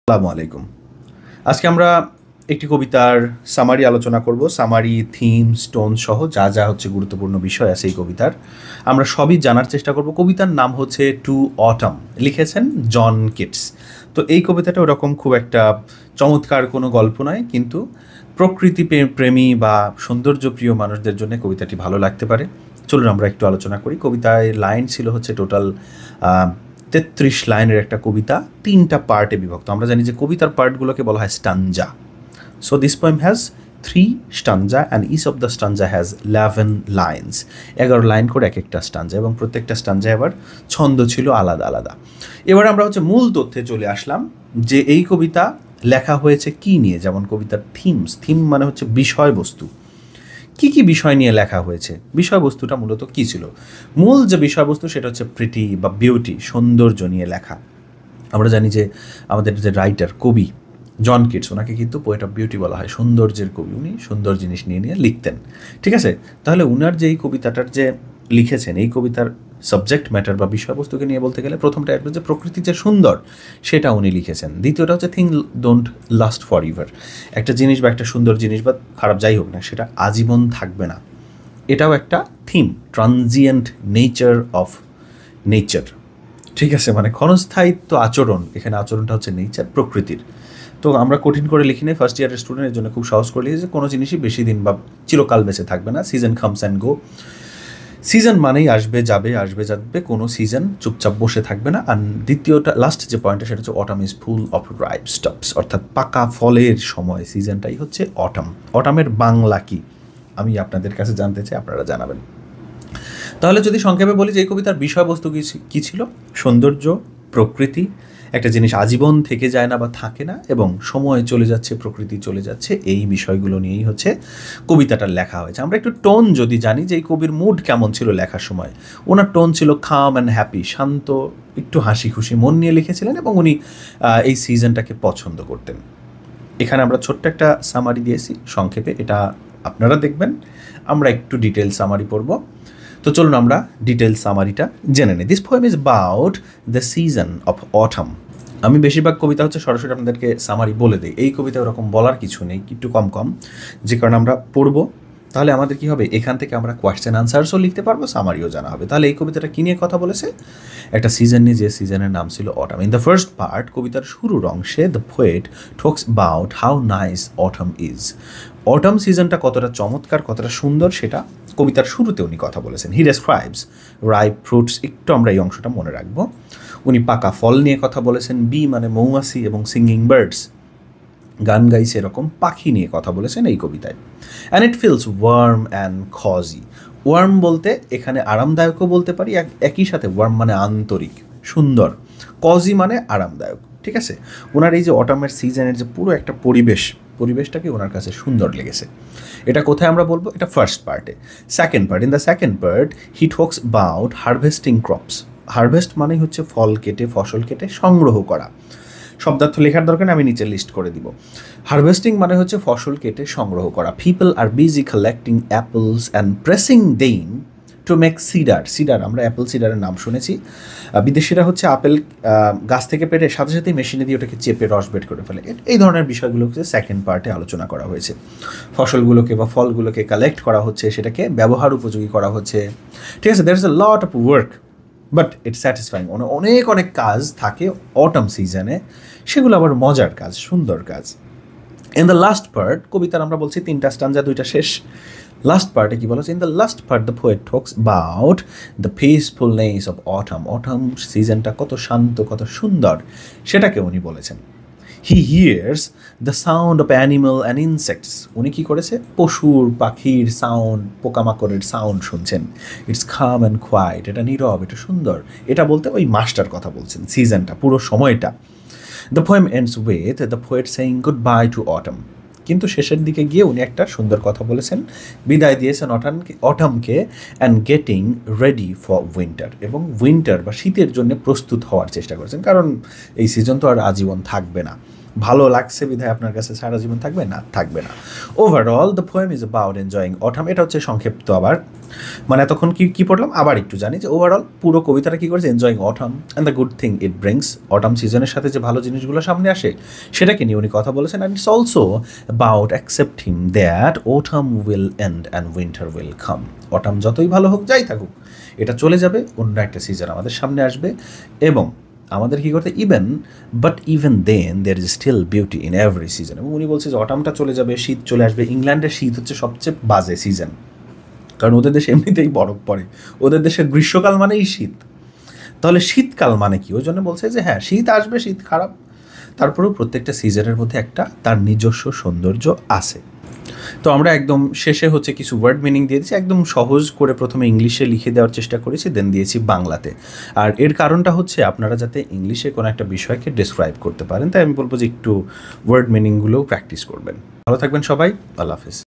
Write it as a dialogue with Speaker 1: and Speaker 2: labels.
Speaker 1: আসসালামু আলাইকুম। আজকে আমরা একটি কবিতার সামারি আলোচনা করব। সামারি, থিম, স্টোন সহ যা যা হচ্ছে গুরুত্বপূর্ণ বিষয় আছে এই কবিতার, আমরা সবই জানার চেষ্টা করব। কবিতার নাম হচ্ছে টু অটম, লিখেছেন জন কিটস। তো এই কবিতাটা ওরকম খুব একটা চমৎকার কোনো গল্প নয়, কিন্তু প্রকৃতি প্রেমী বা সৌন্দর্যপ্রিয় মানুষদের জন্য কবিতাটি ভালো লাগতে পারে। চলুন আমরা একটু আলোচনা করি। কবিতায় লাইন ছিল হচ্ছে টোটাল 33 লাইনের একটা কবিতা, 3টা পার্টে বিভক্ত। আমরা জানি যে কবিতার পার্টগুলোকে বলা হয় stanza. So this poem has 3 stanza and each of the stanza has 11 lines. 11 line করে এক একটা স্টানজা, এবং প্রত্যেকটা স্টানজায় আবার ছন্দ ছিল আলাদা আলাদা। এবার আমরা হচ্ছে মূল তথ্যে চলে আসলাম যে এই কবিতা লেখা হয়েছে কি নিয়ে। যেমন কবিতার থিম মানে হচ্ছে বিষয়বস্তু। কি কি বিষয় নিয়ে লেখা হয়েছে, বিষয়বস্তুটা মূলত কী ছিল। মূল যে বিষয়বস্তু সেটা হচ্ছে প্রিটি বা বিউটি, সৌন্দর্য নিয়ে লেখা। আমরা জানি যে আমাদের যে রাইটার, কবি জন কিটস, ওনাকে কিন্তু পোয়েট অফ বিউটি বলা হয়, সৌন্দর্যের কবি। উনি সুন্দর জিনিস নিয়ে নিয়ে লিখতেন, ঠিক আছে। তাহলে উনার যে এই কবিতাটার যে লিখেছেন, এই কবিতার সাবজেক্ট ম্যাটার বা বিষয়বস্তুকে নিয়ে বলতে গেলে প্রথমটা একটা যে প্রকৃতি যে সুন্দর সেটা উনি লিখেছেন। দ্বিতীয়টা হচ্ছে thing don't last for ever, একটা জিনিস বা একটা সুন্দর জিনিস বা খারাপ যাই হোক না সেটা আজীবন থাকবে না, এটাও একটা theme. Transient nature of nature, ঠিক আছে, মানে ক্ষণস্থায়িত্ব আচরণ, এখানে আচরণটা হচ্ছে নেচার, প্রকৃতির। তো আমরা কঠিন করে লিখি নাই, ফার্স্ট ইয়ারের স্টুডেন্টের জন্য খুব সহজ করে লিখেছি। কোনো জিনিসই বেশি দিন বা চিরকাল বেঁচে থাকবে না। Season comes and go, season মানেই আসবে যাবে, আসবে যাবে, কোনো সিজন চুপচাপ বসে থাকবে না। আর দ্বিতীয়টা, লাস্ট যে পয়েন্টটা, সেটা হচ্ছে autumn is full of ripe stops, অর্থাৎ পাকা ফলের সময়, সিজনটাই হচ্ছে অটাম। অটামের বাংলা কি আমি আপনাদের কাছে জানতে চাই, আপনারা জানাবেন। তাহলে যদি সংক্ষেপে বলি যে এই কবিতার বিষয়বস্তু কী ছিল, সৌন্দর্য, প্রকৃতি, একটা জিনিস আজীবন থেকে যায় না বা থাকে না, এবং সময় চলে যাচ্ছে, প্রকৃতি চলে যাচ্ছে, এই বিষয়গুলো নিয়েই হচ্ছে কবিতাটা লেখা হয়েছে। আমরা একটু টোন যদি জানি যে এই কবির মুড কেমন ছিল লেখার সময়, ওনার টোন ছিল কাম অ্যান্ড হ্যাপি, শান্ত, একটু হাসি খুশি মন নিয়ে লিখেছিলেন, এবং উনি এই সিজনটাকে পছন্দ করতেন। এখানে আমরা ছোট্ট একটা সামারি দিয়েছি সংক্ষেপে, এটা আপনারা দেখবেন। আমরা একটু ডিটেল সামারি পড়ব। তো চলুন আমরা ডিটেল সামারিটা জেনে নিই। This poem is about the season of autumn. আমি বেশিরভাগ কবিতা হচ্ছে সরাসরি আপনাদেরকে সামারি বলে দিই। এই কবিতা ওরকম বলার কিছু নেই, একটু কম কম, যে কারণে আমরা পড়ব। তাহলে আমাদের কি হবে, এখান থেকে আমরা কোয়েশ্চেন আনসারসও লিখতে পারবো, সামারিও জানা হবে। তাহলে এই কবিতাটা কী নিয়ে কথা বলেছে, একটা সিজন নিয়ে, যে সিজনের নাম ছিল autumn. In the first part, কবিতার শুরুর অংশে, the poet talks about how nice autumn is. Autumn সিজনটা কতটা চমৎকার, কতটা সুন্দর, সেটা কবিতার শুরুতে উনি কথা বলেছেন। হি ডেসক্রাইবস রাইপ ফ্রুটস, একটু আমরা এই অংশটা মনে রাখবো। উনি পাকা ফল নিয়ে কথা বলেছেন, বি মানে মৌমাছি, এবং সিঙ্গিং বার্ডস, গান গাইছে এরকম পাখি নিয়ে কথা বলেছেন এই কবিতায়। And it feels warm and cozy. Warm বলতে এখানে আরামদায়কও বলতে পারি, একই সাথে ওয়ার্ম মানে আন্তরিক, সুন্দর, কজি মানে আরামদায়ক, ঠিক আছে। ওনার এই যে অটামের সিজনের যে পুরো একটা পরিবেশটাকে ওনার কাছে সুন্দর লেগেছে। এটা কোথায় আমরা বলবো, এটা ফার্স্ট পার্টে। Second part, in the second part he talks about harvesting crops. Harvest মানে হচ্ছে ফল কেটে, ফসল কেটে সংগ্রহ করা। শব্দার্থ লেখার দরকার আমি নিচে লিস্ট করে দিব। হারভেস্টিং মানে হচ্ছে ফসল কেটে সংগ্রহ করা। People are busy collecting apples and pressing them to make cider. Cider, আমরা অ্যাপেল সিডারের নাম শুনেছি। বিদেশিরা হচ্ছে আপেল গাছ থেকে পেড়ে সাথে সাথেই মেশিনে দিয়ে ওটাকে চেপে রস বের করে ফেলে। এই ধরনের বিষয়গুলোকে সেকেন্ড পার্টে আলোচনা করা হয়েছে। ফসলগুলোকে বা ফলগুলোকে কালেক্ট করা হচ্ছে, সেটাকে ব্যবহার উপযোগী করা হচ্ছে, ঠিক আছে। There is a lot of work but it's satisfying. অনেক কাজ থাকে অটাম সিজনে, সেগুলো আবার মজার কাজ, সুন্দর কাজ। ইন দ্য লাস্ট পার্ট, কবিতার আমরা বলছি 3টা স্টানজা, 2টা শেষ। লাস্ট পার্টে কি বলেছে, in the last part the poet talks about the peacefulness of autumn. Autumn সিজনটা কত শান্ত, কত সুন্দর, সেটাকে উনি বলেছেন। He hears the sound of animal and insects. উনি কী করেছে, পশুর পাখির সাউন্ড, পোকামাকড়ের সাউন্ড শুনছেন। ইটস কাম অ্যান্ড কোয়াইট, এটা নীরব, এটা সুন্দর। এটা বলতে ওই মাসটার কথা বলছেন, সিজনটা, পুরো সময়টা। The poem ends with the poet saying good bye to autumn. কিন্তু শেষের দিকে গিয়ে উনি একটা সুন্দর কথা বলেছেন, বিদায় দিয়েছেন অটামকে, and getting ready for winter, এবং উইন্টার বা শীতের জন্য প্রস্তুত হওয়ার চেষ্টা করেছেন, কারণ এই সিজন তো আর আজীবন থাকবে না। ভালো লাগছে বিধায় আপনার কাছে সারা জীবন থাকবে না, থাকবে না। Overall the poem is about enjoying autumn. এটা হচ্ছে সংক্ষিপ্ত, আবার মানে এতক্ষণ কি পড়লাম আবার একটু জানি যে ওভারঅল পুরো কবিতাটা কী করেছে, enjoying autumn and the good thing it brings. Autumn সিজনের সাথে যে ভালো জিনিসগুলো সামনে আসে সেটাকে নিয়ে উনি কথা বলেছেন। And it's also about accepting that autumn will end and winter will come. Autumn যতই ভালো হোক, যাই থাকুক, এটা চলে যাবে, অন্য একটা সিজন আমাদের সামনে আসবে, এবং আমাদের কী করতে even then there is still beauty in every season. এবং উনি বলছে যে অটামটা চলে যাবে, শীত চলে আসবে। ইংল্যান্ডের শীত হচ্ছে সবচেয়ে বাজে সিজন, কারণ ওদের দেশে এমনিতেই বরফ পড়ে, ওদের দেশে গ্রীষ্মকাল মানেই শীত, তাহলে শীতকাল মানে কি? ওই জন্য বলছে যে হ্যাঁ শীত আসবে, শীত খারাপ, তারপরেও প্রত্যেকটা সিজনের মধ্যে একটা তার নিজস্ব সৌন্দর্য আছে। তো আমরা একদম শেষে হচ্ছে কিছু ওয়ার্ড মিনিং দিয়ে দিয়েছি, একদম সহজ করে প্রথমে ইংলিশে লিখে দেওয়ার চেষ্টা করেছি, দেন দিয়েছি বাংলাতে। আর এর কারণটা হচ্ছে আপনারা যাতে ইংলিশে কোনো একটা বিষয়কে ডিসক্রাইব করতে পারেন, তাই আমি বলবো যে একটু ওয়ার্ড মিনিংগুলোও প্র্যাকটিস করবেন। ভালো থাকবেন সবাই, আল্লাহ হাফেজ।